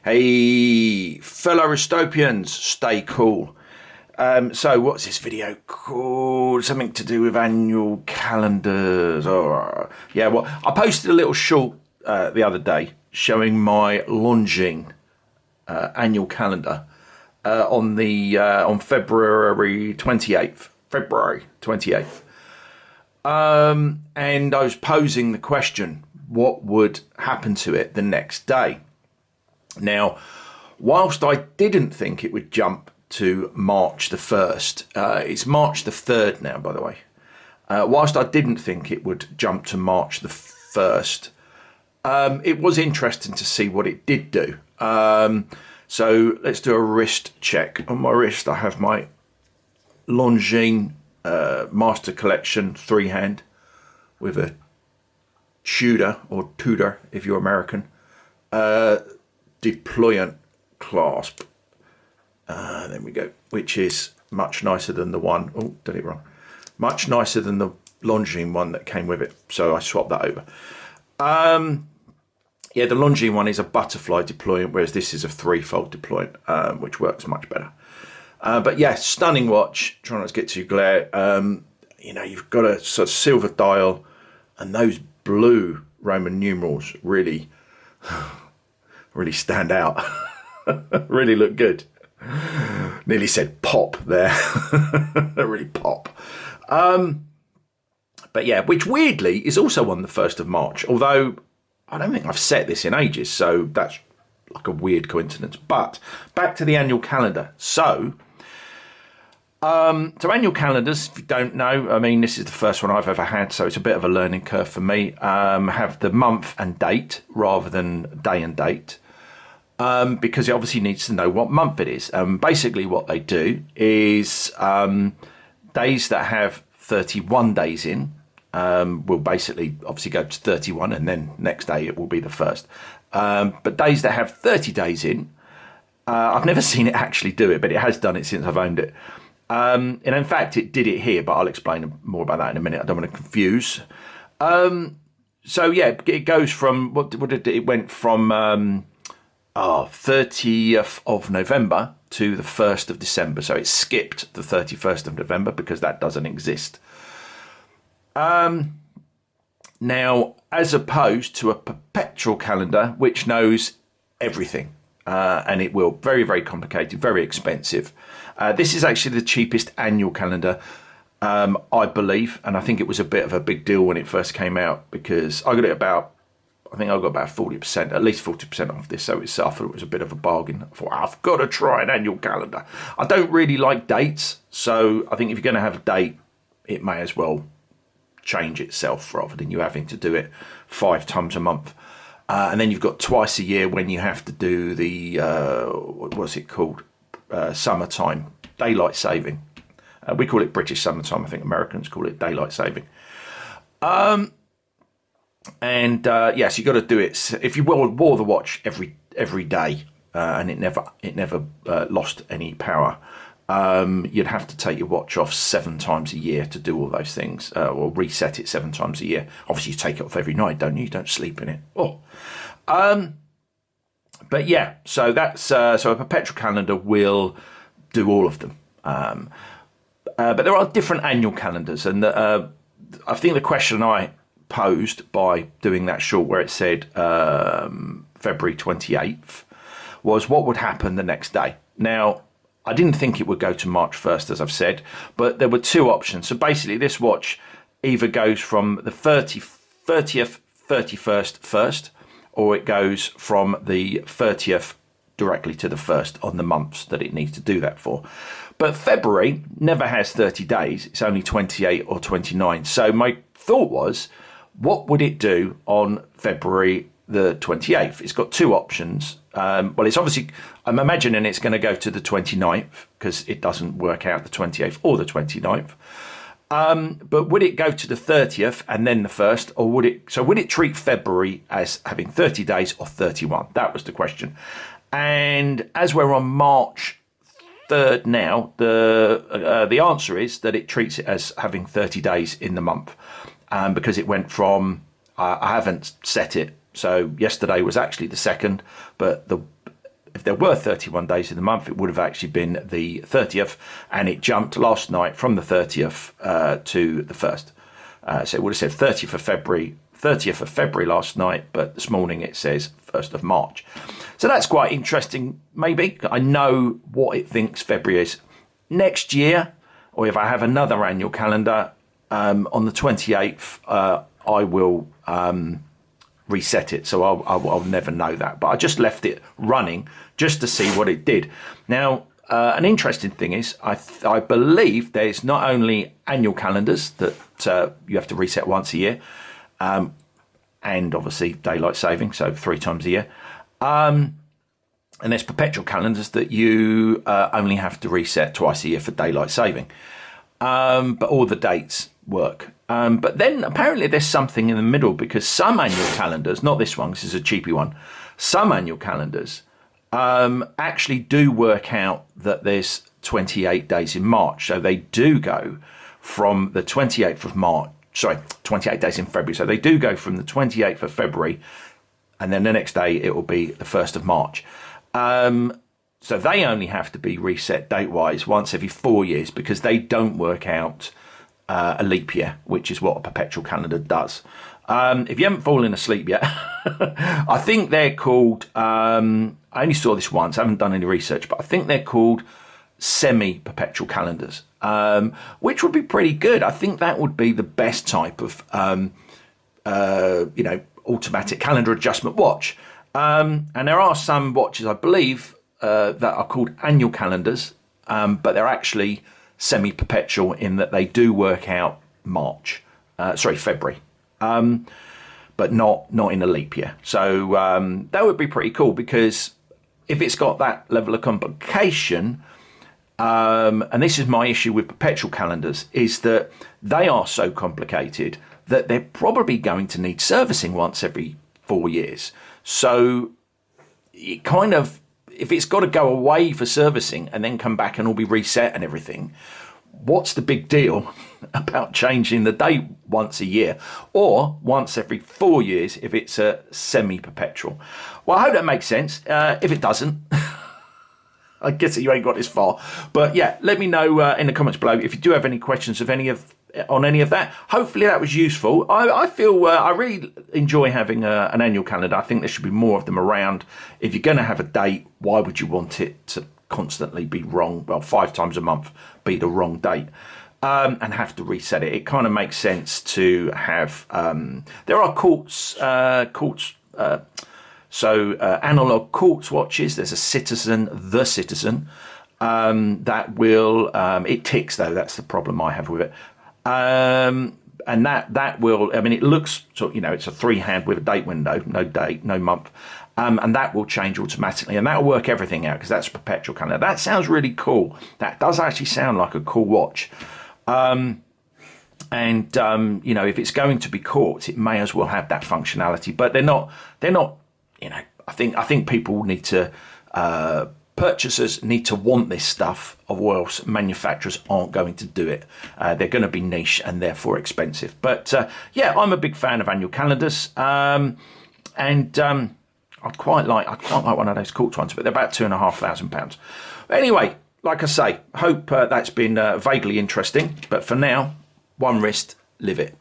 Hey, fellow Ristopians, stay cool. So what's this video called? Something to do with annual calendars. Oh, yeah, well, I posted a little short the other day showing my Longines annual calendar on February 28th. February 28th. And I was posing the question, what would happen to it the next day? Now, whilst I didn't think it would jump to March the 1st, it's March the 3rd now, by the way. Whilst I didn't think it would jump to March the 1st, it was interesting to see what it did do. So let's do a wrist check. On my wrist, I have my Longines Master Collection 3-hand with a Tudor, or Tudor if you're American, deployant clasp. There we go, which is much nicer than the one, oh, did it wrong, much nicer than the Longines one that came with it, so I swapped that over. Yeah, the Longines one is a butterfly deployant, whereas this is a 3-fold deployant, which works much better. But yeah, stunning watch. Try not to get too glare. You know, you've got a sort of silver dial, and those blue Roman numerals really stand out. Really look good. Nearly said pop there. Really pop. But yeah, which weirdly is also on the 1st of March, although I don't think I've set this in ages, so that's like a weird coincidence. But back to the annual calendar. So annual calendars, if you don't know, I mean, this is the first one I've ever had, so it's a bit of a learning curve for me. Have the month and date rather than day and date, because it obviously needs to know what month it is. Basically what they do is days that have 31 days in will basically obviously go to 31, and then next day it will be the 1st. But days that have 30 days in, I've never seen it actually do it, but it has done it since I've owned it. And in fact, it did it here, but I'll explain more about that in a minute. I don't want to confuse. So yeah, it goes from, what did it went from 30th of November to the 1st of December. So it skipped the 31st of November because that doesn't exist. Now, as opposed to a perpetual calendar, which knows everything, and it will, very, very complicated, very expensive. This is actually the cheapest annual calendar, I believe, and I think it was a bit of a big deal when it first came out, because I got it about, I think I got about 40%, at least 40% off this, so I thought it was a bit of a bargain. I thought, I've got to try an annual calendar. I don't really like dates, so I think if you're going to have a date, it may as well change itself rather than you having to do it 5 times a month. And then you've got twice a year when you have to do the, what's it called? Summertime, daylight saving. We call it British summertime. I think Americans call it daylight saving. Yes, you've got to do it. If you wore the watch every day, and it never lost any power, you'd have to take your watch off 7 times a year to do all those things, or reset it 7 times a year. Obviously, you take it off every night, don't you? You don't sleep in it. Oh, but yeah, so that's so a perpetual calendar will do all of them. But there are different annual calendars, and I think the question I posed by doing that short where it said February 28th was what would happen the next day. Now, I didn't think it would go to March 1st, as I've said, but there were 2 options. So basically, this watch either goes from the 30th, 31st first, or it goes from the 30th directly to the 1st on the months that it needs to do that for. But February never has 30 days. It's only 28 or 29. So my thought was, what would it do on February the 28th? It's got 2 options. Well, it's obviously, I'm imagining it's going to go to the 29th because it doesn't work out the 28th or the 29th. But would it go to the 30th and then the 1st, or would it treat February as having 30 days or 31? That was the question. And as we're on March 3rd now, the answer is that it treats it as having 30 days in the month, because it went from, I haven't set it, so yesterday was actually the 2nd, but if there were 31 days in the month, it would have actually been the 30th, and it jumped last night from the 30th to the 1st. So it would have said 30th of February last night, but this morning it says 1st of March. So that's quite interesting, maybe. I know what it thinks February is. Next year, or if I have another annual calendar, on the 28th, I will reset it. So I'll never know that. But I just left it running just to see what it did. Now, an interesting thing is, I believe there's not only annual calendars that you have to reset once a year, and obviously daylight saving, so 3 times a year. And there's perpetual calendars that you only have to reset twice a year for daylight saving. But all the dates work. But then apparently there's something in the middle, because some annual calendars, not this one, this is a cheapy one, some annual calendars actually do work out that there's 28 days in March. So they do go from the 28th of March, 28 days in February. So they do go from the 28th of February, and then the next day it will be the 1st of March. So they only have to be reset date-wise once every 4 years, because they don't work out a leap year, which is what a perpetual calendar does. If you haven't fallen asleep yet, I think they're called, I only saw this once, I haven't done any research, but I think they're called semi-perpetual calendars, which would be pretty good. I think that would be the best type of, automatic calendar adjustment watch. And there are some watches, I believe, that are called annual calendars, but they're actually semi-perpetual in that they do work out February, but not in a leap year. So that would be pretty cool, because if it's got that level of complication, and this is my issue with perpetual calendars, is that they are so complicated that they're probably going to need servicing once every 4 years. So it kind of, if it's got to go away for servicing and then come back and all be reset and everything, what's the big deal about changing the date once a year, or once every 4 years if it's a semi-perpetual? Well, I hope that makes sense. If it doesn't, I guess that you ain't got this far. But yeah, let me know in the comments below if you do have any questions on any of that. Hopefully that was useful. I feel I really enjoy having an annual calendar. I think there should be more of them around. If you're going to have a date, why would you want it to constantly be wrong? Well, 5 times a month be the wrong date, and have to reset it. It kind of makes sense to have. There are analog quartz watches. There's a Citizen, the Citizen, that will. It ticks though. That's the problem I have with it. And that will, I mean, it looks, it's a 3-hand with a date window, no date, no month. And that will change automatically, and that will work everything out, because that's a perpetual calendar. That sounds really cool. That does actually sound like a cool watch. If it's going to be quartz, it may as well have that functionality, but they're not, I think people need to, purchasers need to want this stuff, or else manufacturers aren't going to do it. They're going to be niche and therefore expensive. But I'm a big fan of annual calendars, I'd quite like one of those quartz ones, but they're about £2,500. Anyway, like I say, hope that's been vaguely interesting. But for now, one wrist, live it.